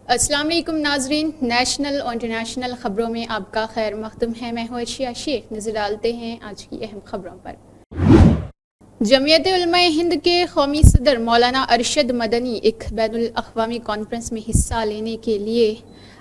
السلام علیکم ناظرین، نیشنل اور انٹرنیشنل خبروں میں آپ کا خیر مقدم ہے۔ میں ہوں عشیہ شیخ۔ نظر ڈالتے ہیں آج کی اہم خبروں پر۔ جمعیت علماء ہند کے قومی صدر مولانا ارشد مدنی ایک بین الاقوامی کانفرنس میں حصہ لینے کے لیے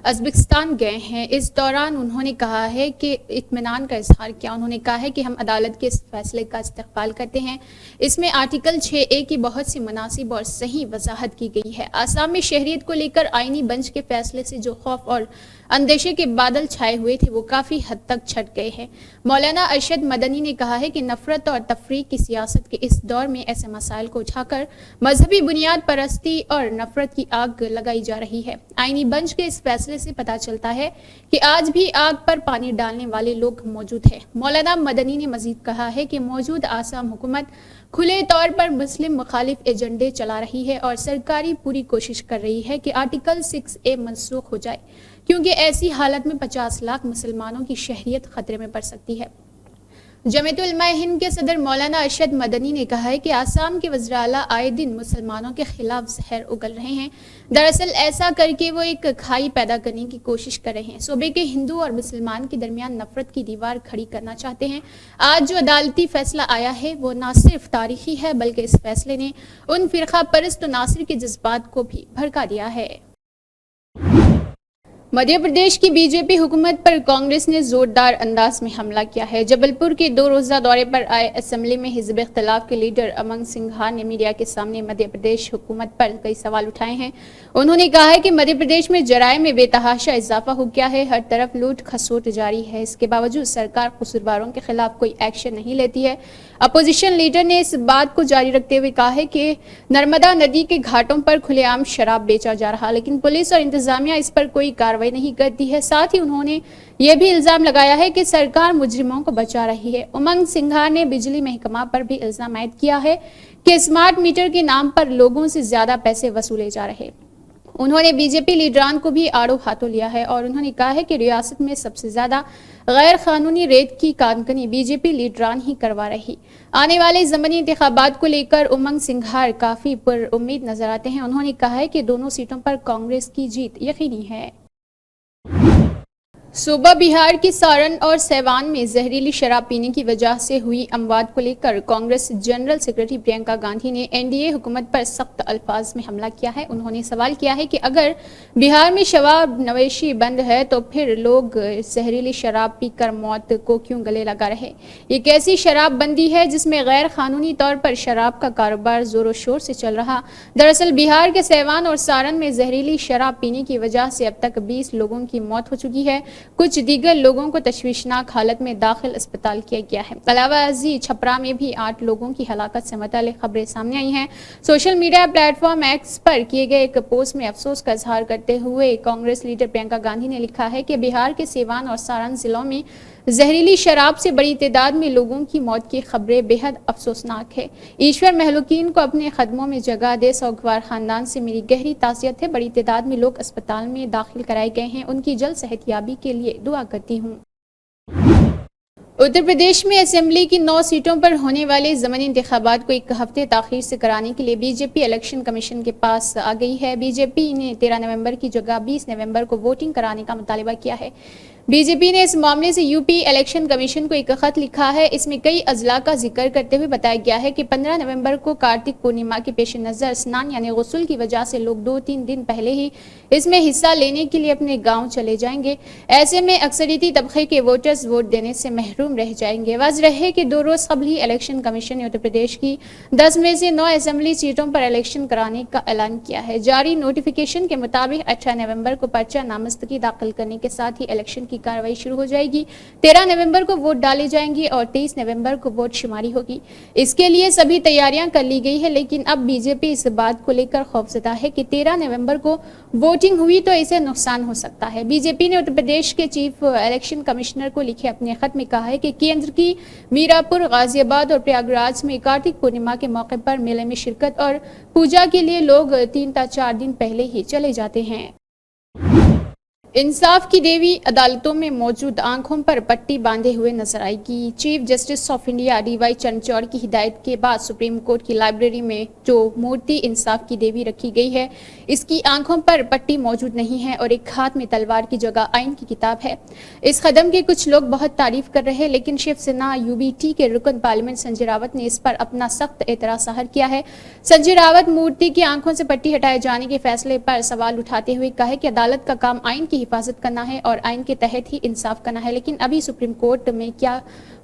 ازبکستان گئے ہیں۔ اس دوران انہوں نے کہا ہے کہ اطمینان کا اظہار کیا۔ انہوں نے کہا ہے کہ ہم عدالت کے اس فیصلے کا استقبال کرتے ہیں۔ اس میں آرٹیکل 6A کی بہت سی مناسب اور صحیح وضاحت کی گئی ہے۔ آسام میں شہریت کو لے کر آئینی بنچ کے فیصلے سے جو خوف اور اندیشے کے بادل چھائے ہوئے تھے وہ کافی حد تک چھٹ گئے ہیں۔ مولانا ارشد مدنی نے کہا ہے کہ نفرت اور تفریق کی سیاست کے اس دور میں ایسے مسائل کو اٹھا کر مذہبی بنیاد پرستی اور نفرت کی آگ لگائی جا رہی ہے۔ آئینی بنچ کے اس فیصلے سے پتہ چلتا ہے کہ آج بھی آگ پر پانی ڈالنے والے لوگ موجود ہیں۔ مولانا مدنی نے مزید کہا ہے کہ موجود آسام حکومت کھلے طور پر مسلم مخالف ایجنڈے چلا رہی ہے اور سرکاری پوری کوشش کر رہی ہے کہ آرٹیکل 6A منسوخ ہو جائے، کیونکہ ایسی حالت میں 50 لاکھ مسلمانوں کی شہریت خطرے میں پڑ سکتی ہے۔ جمعیت علماء ہند کے صدر مولانا ارشد مدنی نے کہا ہے کہ آسام کے وزراء اعلیٰ آئے دن مسلمانوں کے خلاف زہر اگل رہے ہیں۔ دراصل ایسا کر کے وہ ایک کھائی پیدا کرنے کی کوشش کر رہے ہیں۔ صوبے کے ہندو اور مسلمان کے درمیان نفرت کی دیوار کھڑی کرنا چاہتے ہیں۔ آج جو عدالتی فیصلہ آیا ہے وہ نہ صرف تاریخی ہے بلکہ اس فیصلے نے ان فرقہ پرست عناصر کے جذبات کو بھی بھڑکا دیا ہے۔ مدھیہ پردیش کی بی جے پی حکومت پر کانگریس نے زوردار انداز میں حملہ کیا ہے۔ جبل پور کے 2 روزہ دورے پر آئے اسمبلی میں حزب اختلاف کے لیڈر امنگ سنگھار نے میڈیا کے سامنے مدھیہ پردیش حکومت پر کئی سوال اٹھائے ہیں۔ انہوں نے کہا ہے کہ مدھیہ پردیش میں جرائم میں بے تحاشا اضافہ ہو گیا ہے، ہر طرف لوٹ کھسوٹ جاری ہے، اس کے باوجود سرکار قصورواروں کے خلاف کوئی ایکشن نہیں لیتی ہے۔ اپوزیشن لیڈر نے اس بات کو جاری رکھتے ہوئے کہا ہے کہ نرمدا ندی کے گھاٹوں پر کھلے عام شراب بیچا جا رہا، لیکن پولیس اور انتظامیہ اس پر کوئی کارروائی نہیں کرتی ہے۔ ساتھ ہی انہوں نے یہ بھی الزام لگایا ہے کہ سرکار مجرموں کو بچا رہی ہے۔ امنگ سنگھار نے بجلی محکمہ پر بھی الزام عائد کیا ہے کہ اسمارٹ میٹر کے نام پر لوگوں سے زیادہ پیسے وصولے جا رہے۔ انہوں نے بی جے پی لیڈران کو بھی آڑو ہاتھوں لیا ہے اور انہوں نے کہا ہے کہ ریاست میں سب سے زیادہ غیر قانونی ریت کی کانکنی بی جے پی لیڈران ہی کروا رہی۔ آنے والے ضمنی انتخابات کو لے کر امنگ سنگھار کافی پر امید نظر آتے ہیں۔ انہوں نے کہا ہے کہ دونوں سیٹوں پر کانگریس کی جیت یقینی ہے۔ صوبہ بہار کی سارن اور سیوان میں زہریلی شراب پینے کی وجہ سے ہوئی اموات کو لے کر کانگریس جنرل سیکرٹری پرینکا گاندھی نے این ڈی اے حکومت پر سخت الفاظ میں حملہ کیا ہے۔ انہوں نے سوال کیا ہے کہ اگر بہار میں شراب نوشی بند ہے تو پھر لوگ زہریلی شراب پی کر موت کو کیوں گلے لگا رہے؟ یہ کیسی شراب بندی ہے جس میں غیر قانونی طور پر شراب کا کاروبار زور و شور سے چل رہا؟ دراصل بہار کے سیوان اور سارن میں زہریلی شراب پینے کی وجہ سے اب تک 20 لوگوں کی موت ہو چکی ہے۔ کچھ دیگر لوگوں کو تشویشناک حالت میں داخل اسپتال کیا گیا ہے۔ علاوہ ازیں چھپرا میں بھی 8 لوگوں کی ہلاکت سے متعلق خبریں سامنے آئی ہیں۔ Social media platform X پر کیے گئے ایک پوسٹ میں افسوس کا اظہار کرتے ہوئے کانگریس لیڈر پرینکا گاندھی نے لکھا ہے کہ بہار کے سیوان اور سارن ضلعوں میں زہریلی شراب سے بڑی تعداد میں لوگوں کی موت کی خبریں بے حد افسوسناک ہے۔ ایشور مہلوکین کو اپنے قدموں میں جگہ دے، سوگوار خاندان سے میری گہری تعزیت ہے۔ بڑی تعداد میں لوگ اسپتال میں داخل کرائے گئے ہیں، ان کی جلد صحت یابی کے لیے دعا کرتی ہوں۔ اتر پردیش میں اسمبلی کی 9 سیٹوں پر ہونے والے ضمنی انتخابات کو 1 ہفتے تاخیر سے کرانے کے لیے بی جے پی الیکشن کمیشن کے پاس آ گئی ہے۔ بی جے پی نے 13 نومبر کی جگہ 20 نومبر کو ووٹنگ کرانے کا مطالبہ کیا ہے۔ بی جے پی نے اس معاملے سے یو پی الیکشن کمیشن کو ایک خط لکھا ہے۔ اس میں کئی اضلاع کا ذکر کرتے ہوئے بتایا گیا ہے کہ 15 نومبر کو کارتک پورنیما کے پیش نظر اسنان یعنی غسل کی وجہ سے لوگ 2-3 دن پہلے ہی اس میں حصہ لینے کے لیے اپنے گاؤں چلے جائیں گے۔ ایسے میں اکثریتی طبقے کے ووٹرز ووٹ دینے سے محروم رہ جائیں گے۔ واضح ہے کہ 2 روز قبل ہی الیکشن کمیشن نے اتر پردیش کی 10 میں سے 9 اسمبلی سیٹوں پر الیکشن کرانے کا اعلان کیا ہے۔ جاری نوٹیفیکیشن کے مطابق 18 نومبر کو پرچہ نامزدگی داخل کرنے کے ساتھ ہی الیکشن کی کارروائی شروع ہو جائے گی۔ 13 نومبر کو ووٹ ڈالے جائیں گے اور 23 نومبر کو ووٹ شماری ہوگی۔ اس کے لیے سبھی تیاریاں کر لی گئی ہے، لیکن اب بی جے پی اس بات کو لے کر خوفزدہ ہے کہ 13 نومبر کو ووٹنگ ہوئی تو اسے نقصان ہو سکتا ہے۔ بی جے پی نے اتر پردیش کے چیف الیکشن کمشنر کو لکھے اپنے خط میں کہا ہے کہ کیندر کی میراپور، غازی آباد اور پریاگراج میں کارتک پورنیما کے موقع پر میلے میں شرکت اور پوجا کے لیے لوگ 3 تا 4 دن پہلے ہی چلے جاتے ہیں۔ इंसाफ की देवी अदालतों में मौजूद आंखों पर पट्टी बांधे हुए नजर आएगी। Chief justice of India D Y Chandrachud की हिदायत के बाद सुप्रीम कोर्ट की लाइब्रेरी में जो मूर्ति इंसाफ की देवी रखी गई है, इसकी आंखों पर पट्टी मौजूद नहीं है और एक हाथ में तलवार की जगह आइन की किताब है। इस कदम की कुछ लोग बहुत तारीफ कर रहे हैं, लेकिन शिवसेना यूबीटी के रुकन पार्लियामेंट संजय रावत ने इस पर अपना सख्त एतराज जाहिर किया है। संजय रावत मूर्ति की आंखों से पट्टी हटाए जाने के फैसले पर सवाल उठाते हुए कहा कि अदालत का काम आइन की हिफाजत करना है और आइन के तहत ही इंसाफ करना है, लेकिन अभी सुप्रीम कोर्ट में क्या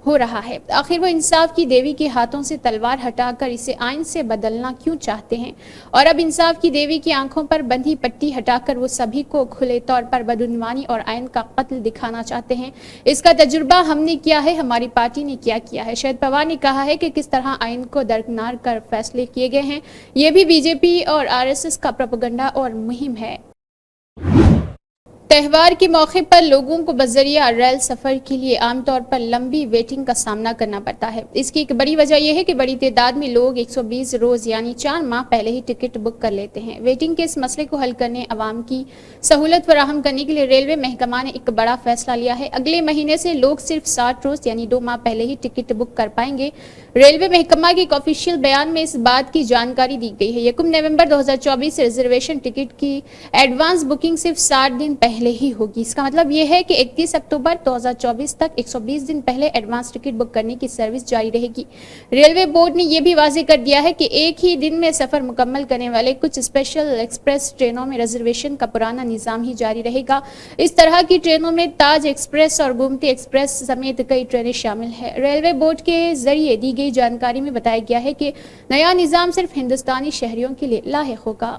हो रहा है? आखिर वो इंसाफ की देवी के हाथों से तलवार हटाकर इसे आइन से बदलना क्यों चाहते हैं? और अब इंसाफ की देवी की आंखों पर बंधी पट्टी हटाकर वो सभी को खुले तौर पर बदउनवानी और आइन का कत्ल दिखाना चाहते हैं। इसका तजुर्बा हमने किया है, हमारी पार्टी ने क्या किया है। शरद पवार ने कहा है कि किस तरह आइन को दरकिनार कर फैसले किए गए हैं। ये भी बीजेपी और आरएसएस का प्रोपेगेंडा और मुहिम है। त्योहार के मौके पर लोगों को बजरिया रेल सफर के लिए आमतौर पर लंबी वेटिंग का सामना करना पड़ता है। इसकी एक बड़ी वजह यह है कि बड़ी तादाद में लोग 120 रोज यानी 4 माह पहले ही टिकट बुक कर लेते हैं। वेटिंग के इस मसले को हल करने, आवाम की सहूलत फराहम करने के लिए रेलवे महकमा ने एक बड़ा फैसला लिया है। अगले महीने से लोग सिर्फ 60 रोज यानी 2 माह पहले ही टिकट बुक कर पाएंगे। रेलवे महकमा के एक ऑफिशियल बयान में इस बात की जानकारी दी गई है। 1 नवंबर 2024 से रिजर्वेशन टिकट की एडवांस बुकिंग सिर्फ 60 दिन पहले ही होगी। इसका मतलब यह है कि 31 अक्टूबर 2024 तक 120 दिन पहले एडवांस टिकट बुक करने की सर्विस जारी रहेगी। रेलवे बोर्ड ने यह भी वाज़ेह कर दिया है कि एक ही दिन में सफर मुकम्मल करने वाले कुछ स्पेशल एक्सप्रेस ट्रेनों में रिजर्वेशन का पुराना निजाम ही जारी रहेगा। इस तरह की ट्रेनों में ताज एक्सप्रेस और गोमती एक्सप्रेस समेत कई ट्रेनें शामिल है। रेलवे बोर्ड के जरिए दी गई जानकारी में बताया गया है कि नया निजाम सिर्फ हिंदुस्तानी शहरियों के लिए लायक होगा।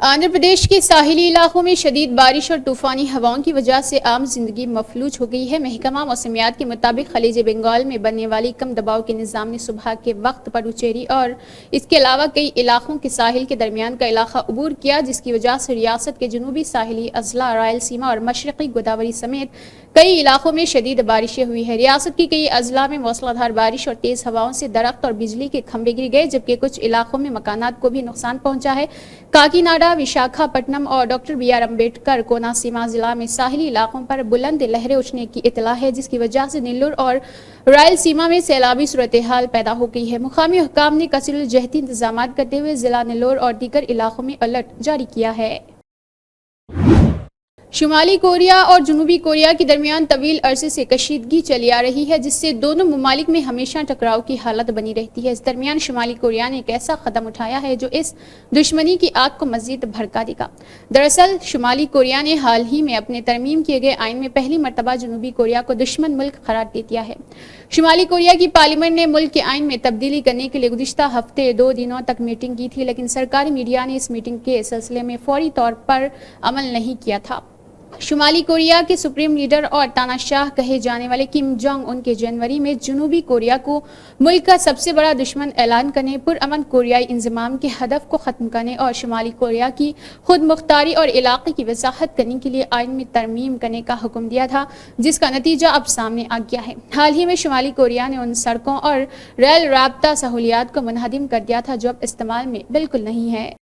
आंध्र प्रदेश के साहिली इलाकों में शदीद बारिश और तूफानी हवाओं की वजह से आम जिंदगी मफलूज हो गई है। महकमा मौसमियात के मुताबिक खलीज बंगाल में बनने वाली कम दबाव के निज़ाम ने सुबह के वक्त पुडुचेरी और इसके अलावा कई इलाकों के साहिल के दरमियान का इलाका अबूर किया, जिसकी वजह से रियासत के जनूबी साहिली अजला, रायलसीमा और मशरकी गोदावरी समेत कई इलाकों में शदीद बारिशें हुई है। रियासत की कई अजला में मौसलाधार बारिश और तेज हवाओं से दरख्त और बिजली के खंभे गिर गए, जबकि कुछ इलाकों में मकानात को भी नुकसान पहुंचा है। काकीनाडा, विशाखापट्टनम और डॉक्टर बी.आर. अम्बेडकर कोनासीमा जिला में साहिली इलाकों पर बुलंद लहरें उठने की इतला है, जिसकी वजह से नेल्लोर और रायलसीमा में सैलाबी सूरत हाल पैदा हो गई है। मुकामी हुक्काम ने कसीरुल जहती इंतजाम करते हुए जिला नेल्लोर और दीगर इलाकों में अलर्ट जारी किया है। शुमाली कोरिया और जनूबी कोरिया के दरमियान तवील अरसे से कशीदगी चली आ रही है, जिससे दोनों ममालिक में हमेशा टकराव की हालत बनी रहती है। इस दरमियान शुमाली कोरिया ने एक ऐसा कदम उठाया है जो इस दुश्मनी की आग को मजीद भड़का देगा। दरअसल शुमाली कोरिया ने हाल ही में अपने तरमीम किए गए आइन में पहली मरतबा जनूबी कोरिया को दुश्मन मुल्क करार दे दिया है। शुमाली कोरिया की पार्लियामेंट ने मुल्क के आइन में तब्दीली करने के लिए गुज़िश्ता हफ्ते 2 दिनों तक मीटिंग की थी, लेकिन सरकारी मीडिया ने इस मीटिंग के सिलसिले में फौरी तौर पर अमल नहीं किया था। शुमाली कोरिया के सुप्रीम लीडर और तानाशाह कहे जाने वाले किम जोंग उन के जनवरी में जनूबी कोरिया को मुल्क का सबसे बड़ा दुश्मन ऐलान करने, पुरअमन कोरियाई इंजमाम के हदफ को ख़त्म करने और शुमाली कोरिया की खुद मुख्तारी और इलाके की वजाहत करने के लिए आइन में तरमीम करने का हुक्म दिया था, जिसका नतीजा अब सामने आ गया है। हाल ही में शुमाली कोरिया ने उन सड़कों और रेल राब्ता सहूलियात को मुनहदिम कर दिया था जो अब इस्तेमाल में बिल्कुल नहीं है।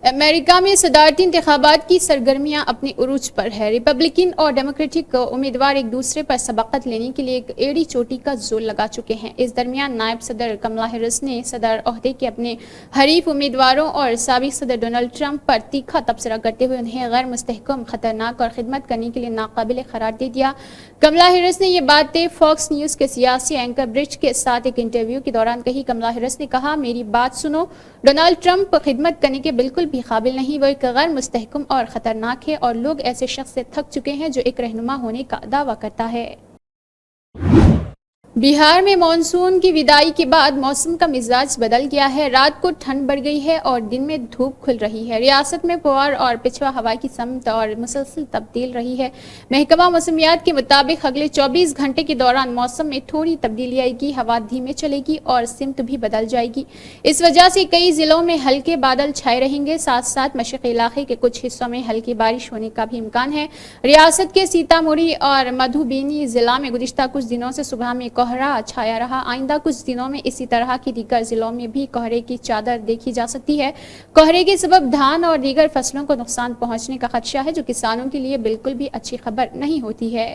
अमेरिका में सदारती इंतखाबात की सरगर्मियां अपने उरूज पर है। रिपब्लिकन और डेमोक्रेटिक उम्मीदवार एक दूसरे पर सबकत लेने के लिए एक एड़ी चोटी का जोर लगा चुके हैं। इस दरमियान नायब सदर कमला हैरिस ने सदर ओहदे के अपने हरीफ उम्मीदवारों और साबिक सदर डोनाल्ड ट्रंप पर तीखा तबसरा करते हुए उन्हें गैर मुस्तहकम, खतरनाक और खिदमत करने के लिए नाकाबिल करार दे दिया। कमला हैरिस ने यह बातें फॉक्स न्यूज़ के सियासी एंकर ब्रिज के साथ एक इंटरव्यू के दौरान कही। कमला हैरिस ने कहा, मेरी बात सुनो, डोनाल्ड ट्रंप खिदमत करने के बिल्कुल भी काबिल नहीं, वो एक गैर मुस्तहकम और खतरनाक है और लोग ऐसे शख्स से थक चुके हैं जो एक रहनुमा होने का दावा करता है। बिहार में मानसून की विदाई के बाद मौसम का मिजाज बदल गया है। रात को ठंड बढ़ गई है और दिन में धूप खुल रही है। रियासत में फौआर और पिछवा हवा की समत और मुसलसल तब्दील रही है। महकमा मौसमियात के मुताबिक अगले 24 घंटे के दौरान मौसम में थोड़ी तब्दीली आएगी, हवा धीमे चलेगी और सिमत भी बदल जाएगी। इस वजह से कई जिलों में हल्के बादल छाए रहेंगे, साथ साथ मशरक़ी इलाके के कुछ हिस्सों में हल्की बारिश होने का भी इम्कान है। रियासत के सीतामढ़ी और मधुबनी जिला में गुज़िश्ता कुछ दिनों से सुबह में कोहरा कोहरा छाया रहा। आइंदा कुछ दिनों में इसी तरह की दीगर जिलों में भी कोहरे की चादर देखी जा सकती है। कोहरे के सबब धान और दीगर फसलों को नुकसान पहुंचने का खदशा है, जो किसानों के लिए बिल्कुल भी अच्छी खबर नहीं होती है।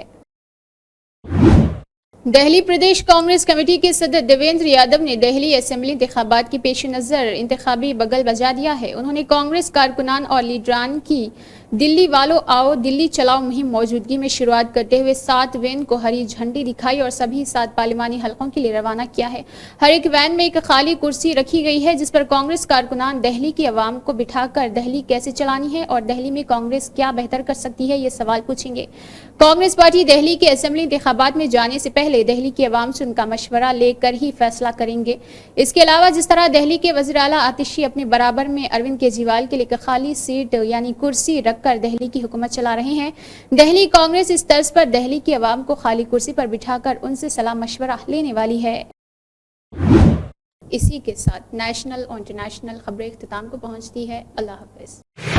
दिल्ली प्रदेश कांग्रेस कमेटी के सदर देवेंद्र यादव ने दिल्ली असेंबली इंतखाबात के पेश नज़र इंतखाबी बगल बजा दिया है। उन्होंने कांग्रेस कारकुनान और लीडरान की दिल्ली वालों आओ दिल्ली चलाओ मुहिम मौजूदगी में शुरुआत करते हुए 7 वैन को हरी झंडी दिखाई और सभी 7 पार्लिमानी हलकों के लिए रवाना किया है। हर एक वैन में एक खाली कुर्सी रखी गई है, जिस पर कांग्रेस कारकुनान दिल्ली की आवाम को बिठाकर दिल्ली कैसे चलानी है और दिल्ली में कांग्रेस क्या बेहतर कर सकती है, ये सवाल पूछेंगे। कांग्रेस पार्टी दिल्ली के असेंबली इंतखाबात में जाने से पहले दिल्ली की आवाम से उनका मशवरा लेकर ही फैसला करेंगे। इसके अलावा जिस तरह दिल्ली के वज़ीर आला आतिशी अपने बराबर में अरविंद केजरीवाल के लिए एक खाली सीट यानी कुर्सी रखकर दिल्ली की हुकूमत चला रहे हैं, दिल्ली कांग्रेस इस तर्ज पर दिल्ली की आवाम को खाली कुर्सी पर बिठाकर उनसे सलाह मशवरा लेने वाली है। इसी के साथ नेशनल और इंटरनेशनल खबरें इख्तिताम को पहुंचती है। अल्लाह हाफ़िज़।